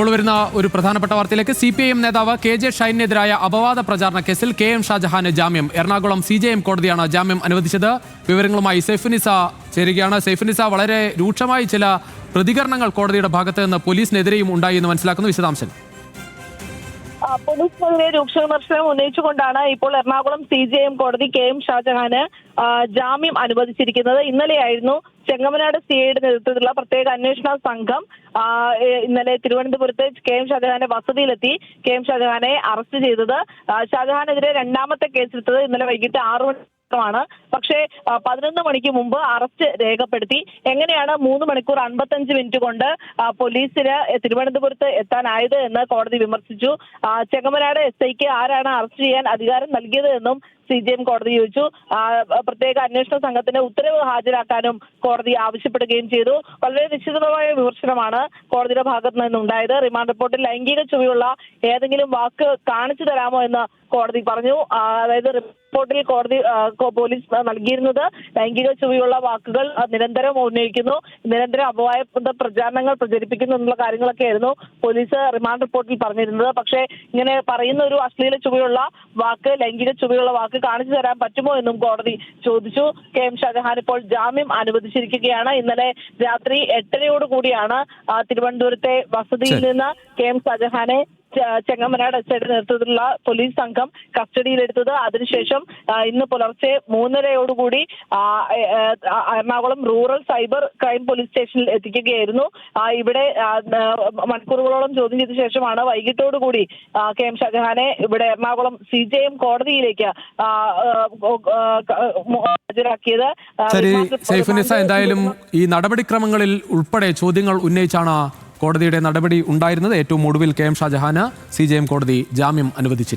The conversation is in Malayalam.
ഇപ്പോൾ വരുന്ന ഒരു പ്രധാനപ്പെട്ട വാർത്തയിലേക്ക് CPIM നേതാവ് KJ ഷൈനെതിരായ അപവാദ പ്രചാരണ കേസിൽ KM ഷാജഹാന് ജാമ്യം. എറണാകുളം CJM കോടതിയാണ് ജാമ്യം അനുവദിച്ചത്. വിവരങ്ങളുമായി സൈഫുനിസ ചേരുകയാണ്. സൈഫുനിസ, വളരെ രൂക്ഷമായി ചില പ്രതികരണങ്ങൾ കോടതിയുടെ ഭാഗത്ത് നിന്ന് പോലീസിനെതിരെയും ഉണ്ടായി എന്ന് മനസ്സിലാക്കുന്നു. വിശദാംശം. പോലീസിനെതിരെ രൂക്ഷ വിമർശനം ഉന്നയിച്ചുകൊണ്ടാണ് ഇപ്പോൾ എറണാകുളം CJM കോടതി KM ഷാജഹാന് ജാമ്യം അനുവദിച്ചിരിക്കുന്നത്. ഇന്നലെയായിരുന്നു ചെങ്ങമനാട് CIയുടെ നേതൃത്വത്തിലുള്ള പ്രത്യേക അന്വേഷണ സംഘം ഇന്നലെ തിരുവനന്തപുരത്ത് KM ഷാജഹാന്റെ വസതിയിലെത്തി KM ഷാജഹാനെ അറസ്റ്റ് ചെയ്തത്. ഷാജഹാനെതിരെ രണ്ടാമത്തെ കേസെടുത്തത് ഇന്നലെ വൈകിട്ട് 6 മണി ാണ്. പക്ഷേ 11 മണിക്ക് മുമ്പ് അറസ്റ്റ് രേഖപ്പെടുത്തി. എങ്ങനെയാണ് 3 മണിക്കൂർ 55 മിനിറ്റ് കൊണ്ട് പോലീസിന് തിരുവനന്തപുരത്ത് എത്താനായത് എന്ന് കോടതി വിമർശിച്ചു. ചെങ്ങമനാട് SIക്ക് ആരാണ് അറസ്റ്റ് ചെയ്യാൻ അധികാരം നൽകിയത് എന്നും CJM കോടതി ചോദിച്ചു. പ്രത്യേക അന്വേഷണ സംഘത്തിന് ഉത്തരവ് ഹാജരാക്കാനും കോടതി ആവശ്യപ്പെടുകയും ചെയ്തു. വളരെ നിശ്ചിതമായ വിമർശനമാണ് കോടതിയുടെ ഭാഗത്ത് നിന്നുണ്ടായത്. റിമാൻഡ് റിപ്പോർട്ടിൽ ലൈംഗിക ചുവയുള്ള ഏതെങ്കിലും വാക്ക് കാണിച്ചു തരാമോ എന്ന് കോടതി പറഞ്ഞു. അതായത് റിപ്പോർട്ടിൽ പോലീസ് നൽകിയിരുന്നത് ലൈംഗിക ചുവയുള്ള വാക്കുകൾ നിരന്തരം ഉന്നയിക്കുന്നു, നിരന്തരം അപവാദ പ്രചാരണങ്ങൾ പ്രചരിപ്പിക്കുന്നു എന്നുള്ള കാര്യങ്ങളൊക്കെ ആയിരുന്നു പോലീസ് റിമാൻഡ് റിപ്പോർട്ടിൽ പറഞ്ഞിരുന്നത്. പക്ഷേ ഇങ്ങനെ പറയുന്ന ഒരു അശ്ലീല ചുവയുള്ള വാക്ക്, ലൈംഗിക ചുവയുള്ള വാക്ക് കാണിച്ചു തരാൻ പറ്റുമോ എന്നും കോടതി ചോദിച്ചു. KM ഷാജഹാൻ ഇപ്പോൾ ജാമ്യം അനുവദിച്ചിരിക്കുകയാണ്. ഇന്നലെ രാത്രി 8:30 തിരുവനന്തപുരത്തെ വസതിയിൽ നിന്ന് KM ഷാജഹാനെ ചെങ്ങമനാട് SIയുടെ നേതൃത്വത്തിലുള്ള പോലീസ് സംഘം കസ്റ്റഡിയിലെടുത്തത്. അതിനുശേഷം ഇന്ന് പുലർച്ചെ 3:30 Ernakulam rural cyber crime police സ്റ്റേഷനിൽ എത്തിക്കുകയായിരുന്നു. ഇവിടെ മണിക്കൂറുകളോളം ചോദ്യം ചെയ്ത ശേഷമാണ് വൈകിട്ടോടുകൂടി KM ഷാജഹാനെ ഇവിടെ എറണാകുളം CJM കോടതിയിലേക്ക് ഹാജരാക്കിയത്. ശരി സൈഫുനിസ, എന്തായാലും ഈ നടപടിക്രമങ്ങളിൽ ഉൾപ്പെടെ ചോദ്യങ്ങൾ ഉന്നയിച്ചാണ് കോടതിയുടെ നടപടി ഉണ്ടായിരുന്നത്. ഏറ്റവും ഒടുവിൽ KM ഷാജഹാന് CJM കോടതി ജാമ്യം അനുവദിച്ചിരിക്കുന്നത്.